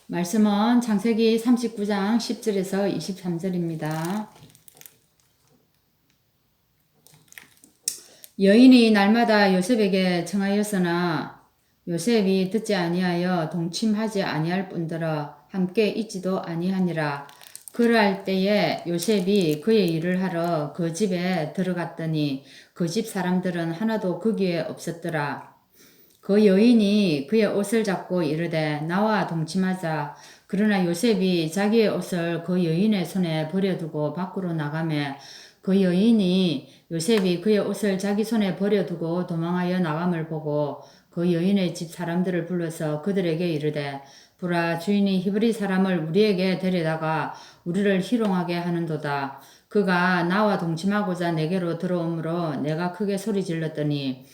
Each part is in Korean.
말씀은 창세기 39장 10절에서 23절입니다. 여인이 날마다 요셉에게 청하였으나 요셉이 듣지 아니하여 동침하지 아니할 뿐더러 함께 있지도 아니하니라. 그럴 때에 요셉이 그의 일을 하러 그 집에 들어갔더니 그 집 사람들은 하나도 거기에 없었더라. 그 여인이 그의 옷을 잡고 이르되 나와 동침하자. 그러나 요셉이 자기의 옷을 그 여인의 손에 버려두고 밖으로 나가매 그 여인이 요셉이 그의 옷을 자기 손에 버려두고 도망하여 나감을 보고 그 여인의 집 사람들을 불러서 그들에게 이르되 보라, 주인이 히브리 사람을 우리에게 데려다가 우리를 희롱하게 하는도다. 그가 나와 동침하고자 내게로 들어오므로 내가 크게 소리 질렀더니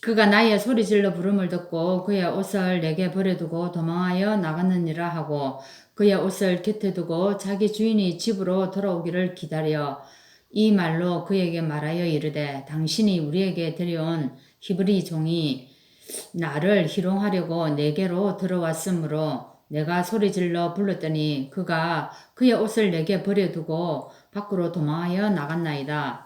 그가 나의 소리질러 부름을 듣고 그의 옷을 내게 버려두고 도망하여 나갔느니라 하고 그의 옷을 곁에 두고 자기 주인이 집으로 돌아오기를 기다려 이 말로 그에게 말하여 이르되 당신이 우리에게 데려온 히브리 종이 나를 희롱하려고 내게로 들어왔으므로 내가 소리질러 불렀더니 그가 그의 옷을 내게 버려두고 밖으로 도망하여 나갔나이다.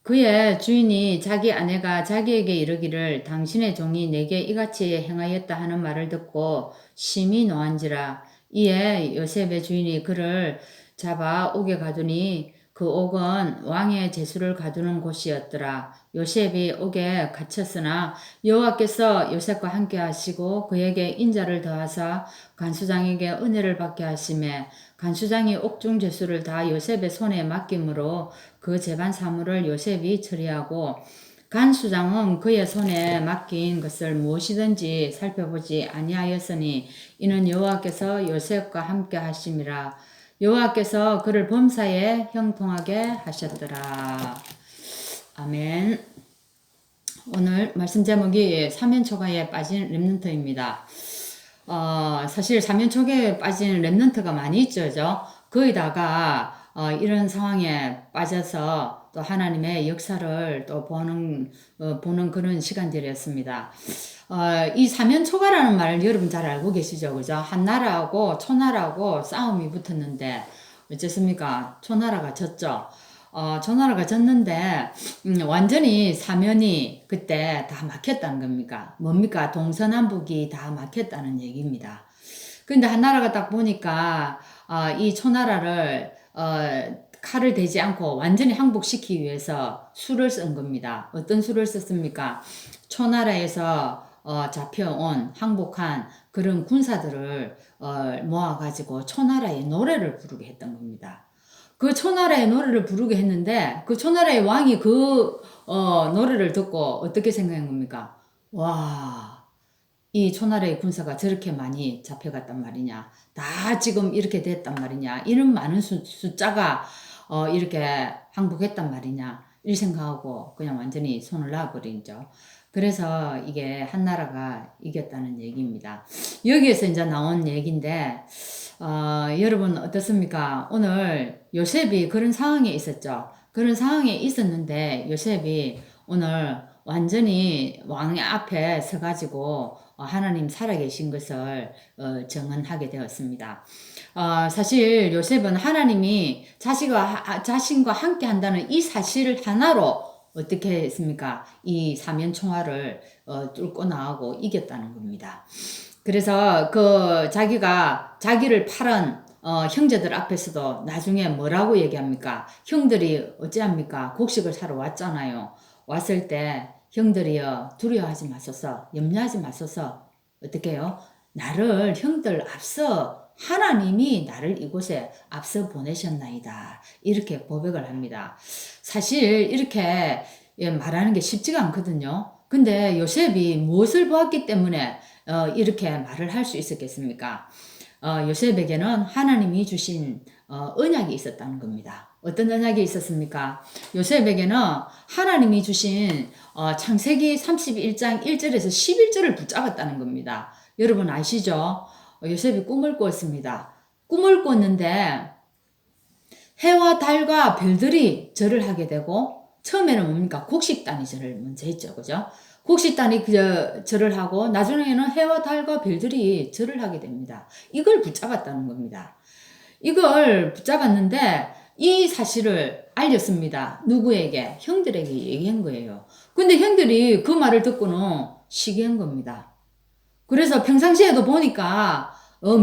그의 주인이 자기 아내가 자기에게 이르기를 당신의 종이 내게 이같이 행하였다 하는 말을 듣고 심히 노한지라. 이에 요셉의 주인이 그를 잡아 옥에 가두니 그 옥은 왕의 제수를 가두는 곳이었더라. 요셉이 옥에 갇혔으나 여호와께서 요셉과 함께 하시고 그에게 인자를 더하사 간수장에게 은혜를 받게 하시매 간수장이 옥중 제수를 다 요셉의 손에 맡김으로 그 재반 사물을 요셉이 처리하고 간수장은 그의 손에 맡긴 것을 무엇이든지 살펴보지 아니하였으니 이는 여호와께서 요셉과 함께 하심이라. 여호와께서 그를 범사에 형통하게 하셨더라. 아멘. 오늘 말씀 제목이 사면초가에 빠진 렘넌트입니다. 사실 사면초가에 빠진 렘넌트가 많이 있죠. 거기다가 이런 상황에 빠져서 또 하나님의 역사를 또 보는 그런 시간들이었습니다. 이 사면초가라는 말을 여러분 잘 알고 계시죠? 그죠? 한나라하고 초나라하고 싸움이 붙었는데 어쨌습니까? 초나라가 졌죠. 초나라가 졌는데 완전히 사면이 그때 다 막혔다는 겁니까? 뭡니까? 동서남북이 다 막혔다는 얘기입니다. 근데 한나라가 딱 보니까 이 초나라를 칼을 대지 않고 완전히 항복시키기 위해서 수를 쓴 겁니다. 어떤 수를 썼습니까? 초나라에서 잡혀온 항복한 그런 군사들을 모아가지고 초나라의 노래를 부르게 했던 겁니다. 그 초나라의 노래를 부르게 했는데 그 초나라의 왕이 그 노래를 듣고 어떻게 생각한 겁니까? 와, 이 초나라의 군사가 저렇게 많이 잡혀갔단 말이냐, 다 지금 이렇게 됐단 말이냐, 이런 많은 숫자가 이렇게 항복했단 말이냐, 이 생각하고 그냥 완전히 손을 놔버리죠. 그래서 이게 한나라가 이겼다는 얘기입니다. 여기에서 이제 나온 얘기인데 여러분 어떻습니까? 오늘 요셉이 그런 상황에 있었죠. 그런 상황에 있었는데 요셉이 오늘 완전히 왕의 앞에 서가지고 하나님 살아계신 것을 증언하게 되었습니다. 사실 요셉은 하나님이 자신과 함께 한다는 이 사실 하나로 어떻게 했습니까? 이 사면총화를 뚫고 나가고 이겼다는 겁니다. 그래서 그 자기를 팔은 형제들 앞에서도 나중에 뭐라고 얘기합니까? 형들이 어찌합니까? 곡식을 사러 왔잖아요. 왔을 때 형들이여 두려워하지 마소서, 염려하지 마소서. 어떻게 해요? 나를 형들 앞서 하나님이 나를 이곳에 앞서 보내셨나이다. 이렇게 고백을 합니다. 사실 이렇게 말하는 게 쉽지가 않거든요. 근데 요셉이 무엇을 보았기 때문에 이렇게 말을 할 수 있었겠습니까? 요셉에게는 하나님이 주신 언약이 있었다는 겁니다. 어떤 언약이 있었습니까? 요셉에게는 하나님이 주신 창세기 31장 1절에서 11절을 붙잡았다는 겁니다. 여러분 아시죠? 요셉이 꿈을 꿨습니다. 꿈을 꿨는데 해와 달과 별들이 절을 하게 되고 처음에는 뭡니까? 곡식단이 절을 먼저 했죠. 그죠? 혹시 딸이 절을 하고 나중에는 해와 달과 별들이 절을 하게 됩니다. 이걸 붙잡았다는 겁니다. 이걸 붙잡았는데 이 사실을 알렸습니다. 누구에게? 형들에게 얘기한 거예요. 근데 형들이 그 말을 듣고는 시기한 겁니다. 그래서 평상시에도 보니까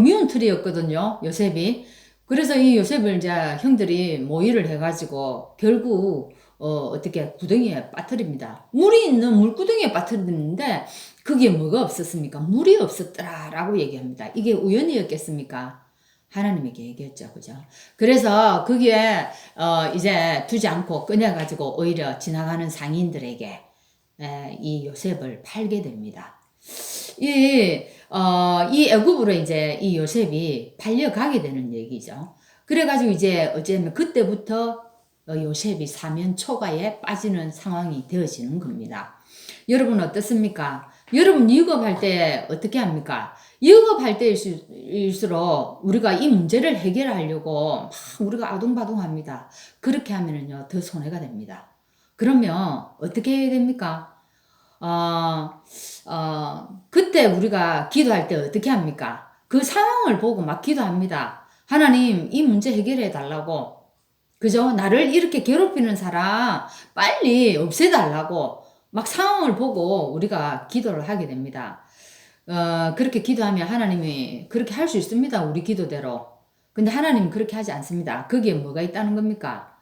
미운 틀이었거든요. 요셉이. 그래서 이 요셉을 이제 형들이 모의를 해가지고 결국 어떻게 구덩이에 빠뜨립니다. 물이 있는 물구덩이에 빠뜨리는데 그게 뭐가 없었습니까? 물이 없었더라라고 얘기합니다. 이게 우연이었겠습니까? 하나님에게 얘기했죠. 그죠? 그래서 거기에 이제 두지 않고 꺼내가지고 오히려 지나가는 상인들에게 이 요셉을 팔게 됩니다. 이 애굽으로 이제 이 요셉이 팔려가게 되는 얘기죠. 그래가지고 이제 어쩌면 그때부터 요셉이 사면 초가에 빠지는 상황이 되어지는 겁니다. 여러분 어떻습니까? 여러분 유급할 때 어떻게 합니까? 유급할 때일수록 우리가 이 문제를 해결하려고 막 우리가 아둥바둥합니다. 그렇게 하면은요 더 손해가 됩니다. 그러면 어떻게 해야 됩니까? 그때 우리가 기도할 때 어떻게 합니까? 그 상황을 보고 막 기도합니다. 하나님, 이 문제 해결해 달라고. 그죠? 나를 이렇게 괴롭히는 사람 빨리 없애달라고 막 상황을 보고 우리가 기도를 하게 됩니다. 그렇게 기도하면 하나님이 그렇게 할 수 있습니다. 우리 기도대로. 근데 하나님은 그렇게 하지 않습니다. 거기에 뭐가 있다는 겁니까?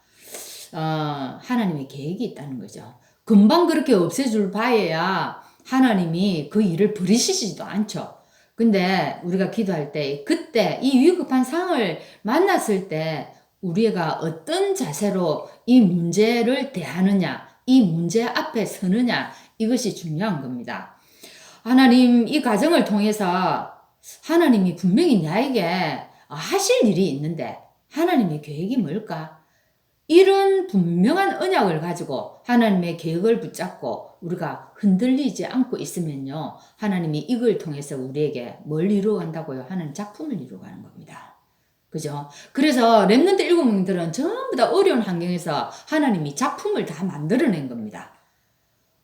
하나님의 계획이 있다는 거죠. 금방 그렇게 없애줄 바에야 하나님이 그 일을 버리시지도 않죠. 근데 우리가 기도할 때 그때 이 위급한 상황을 만났을 때 우리가 어떤 자세로 이 문제를 대하느냐, 이 문제 앞에 서느냐, 이것이 중요한 겁니다. 하나님, 이 과정을 통해서 하나님이 분명히 나에게 하실 일이 있는데 하나님의 계획이 뭘까? 이런 분명한 언약을 가지고 하나님의 계획을 붙잡고 우리가 흔들리지 않고 있으면요. 하나님이 이걸 통해서 우리에게 뭘 이루어간다고요? 하나님 작품을 이루어가는 겁니다. 그죠? 그래서 렘넌트 7명들은 전부 다 어려운 환경에서 하나님이 작품을 다 만들어낸 겁니다.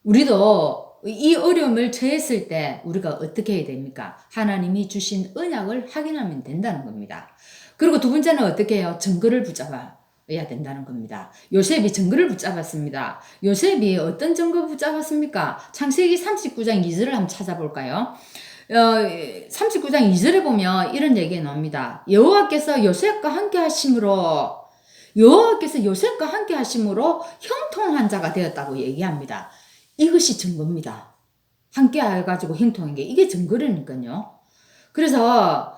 우리도 이 어려움을 처했을 때 우리가 어떻게 해야 됩니까? 하나님이 주신 언약을 확인하면 된다는 겁니다. 그리고 두 번째는 어떻게 해요? 증거를 붙잡아야 된다는 겁니다. 요셉이 증거를 붙잡았습니다. 요셉이 어떤 증거 붙잡았습니까? 창세기 39장 2절을 한번 찾아볼까요? 39장 2절에 보면 이런 얘기가 나옵니다. 여호와께서 요셉과 함께 하심으로 형통한 자가 되었다고 얘기합니다. 이것이 증거입니다. 함께 해가지고 행통한 게 이게 증거라니까요. 그래서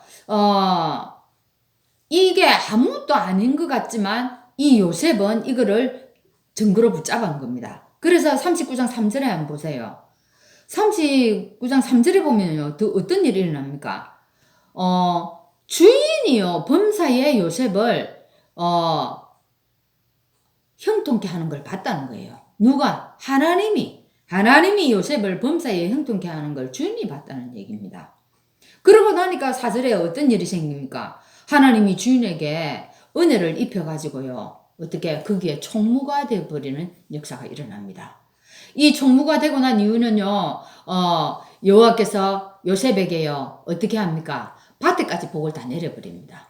이게 아무것도 아닌 것 같지만 이 요셉은 이거를 증거로 붙잡은 겁니다. 그래서 39장 3절에 한번 보세요. 39장 3절에 보면요. 또 어떤 일이 일어납니까? 주인이요. 범사에 요셉을 형통케 하는 걸 봤다는 거예요. 누가? 하나님이 요셉을 범사에 형통케 하는 걸 주인이 봤다는 얘기입니다. 그러고 나니까 4절에 어떤 일이 생깁니까? 하나님이 주인에게 은혜를 입혀가지고요. 어떻게 거기에 총무가 되어버리는 역사가 일어납니다. 이 총무가 되고 난 이유는요. 여호와께서 요셉에게요. 어떻게 합니까? 밭에까지 복을 다 내려버립니다.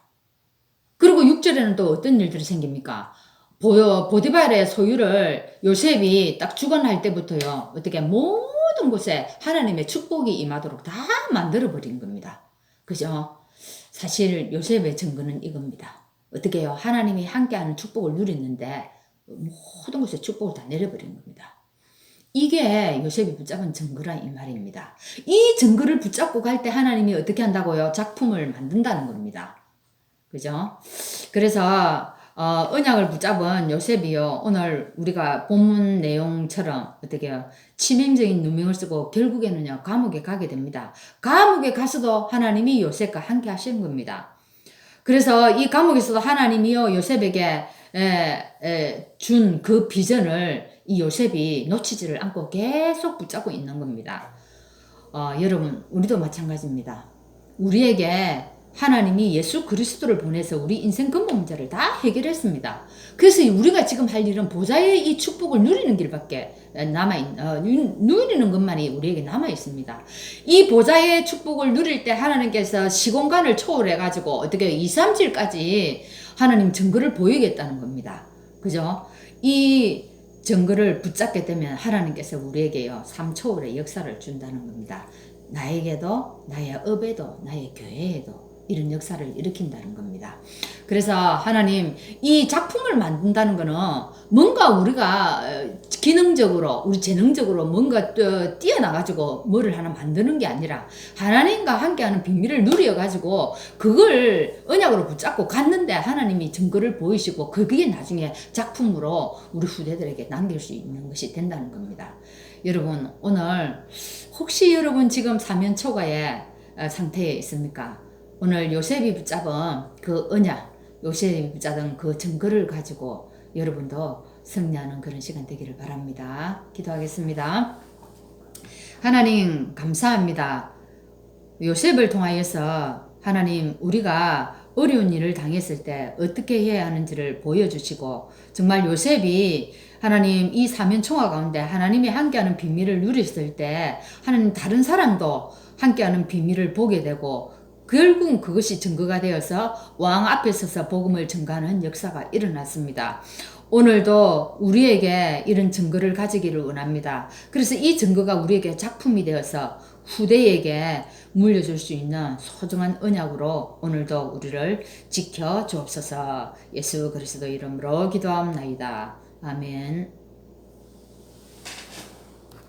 그리고 6절에는 또 어떤 일들이 생깁니까? 보디발의 소유를 요셉이 딱 주관할 때부터요. 어떻게 모든 곳에 하나님의 축복이 임하도록 다 만들어버린 겁니다. 그죠? 사실 요셉의 증거는 이겁니다. 어떻게 해요? 하나님이 함께하는 축복을 누리는데 모든 곳에 축복을 다 내려버린 겁니다. 이게 요셉이 붙잡은 증거라 이 말입니다. 이 증거를 붙잡고 갈 때 하나님이 어떻게 한다고요? 작품을 만든다는 겁니다. 그죠? 그래서 언약을 붙잡은 요셉이요. 오늘 우리가 본문 내용처럼 어떻게 해요? 치명적인 누명을 쓰고 결국에는요. 감옥에 가게 됩니다. 감옥에 가서도 하나님이 요셉과 함께 하시는 겁니다. 그래서 이 감옥에서도 하나님이요. 요셉에게 준 그 비전을 이 요셉이 놓치지를 않고 계속 붙잡고 있는 겁니다. 여러분, 우리도 마찬가지입니다. 우리에게 하나님이 예수 그리스도를 보내서 우리 인생 근본 문제를 다 해결했습니다. 그래서 우리가 지금 할 일은 보좌의 이 축복을 누리는 길밖에 누리는 것만이 우리에게 남아 있습니다. 이 보좌의 축복을 누릴 때 하나님께서 시공간을 초월해 가지고 어떻게 2, 3일까지 하나님 증거를 보이겠다는 겁니다. 그죠? 이 증거를 붙잡게 되면 하나님께서 우리에게요 3초월의 역사를 준다는 겁니다. 나에게도, 나의 업에도, 나의 교회에도 이런 역사를 일으킨다는 겁니다. 그래서 하나님 이 작품을 만든다는 거는 뭔가 우리가 기능적으로 우리 재능적으로 뭔가 뛰어나가지고 뭐를 하나 만드는 게 아니라 하나님과 함께하는 비밀을 누려가지고 그걸 언약으로 붙잡고 갔는데 하나님이 증거를 보이시고 그게 나중에 작품으로 우리 후대들에게 남길 수 있는 것이 된다는 겁니다. 여러분 오늘 혹시 여러분 지금 사면초가의 상태에 있습니까? 오늘 요셉이 붙잡은 그 언약, 요셉이 붙잡은 그 증거를 가지고 여러분도 승리하는 그런 시간 되기를 바랍니다. 기도하겠습니다. 하나님 감사합니다. 요셉을 통하여서 하나님 우리가 어려운 일을 당했을 때 어떻게 해야 하는지를 보여주시고 정말 요셉이 하나님 이 사면총화 가운데 하나님이 함께하는 비밀을 누렸을 때 하나님 다른 사람도 함께하는 비밀을 보게 되고 결국은 그것이 증거가 되어서 왕 앞에 서서 복음을 증거하는 역사가 일어났습니다. 오늘도 우리에게 이런 증거를 가지기를 원합니다. 그래서 이 증거가 우리에게 작품이 되어서 후대에게 물려줄 수 있는 소중한 언약으로 오늘도 우리를 지켜 주옵소서. 예수 그리스도 이름으로 기도합나이다. 아멘.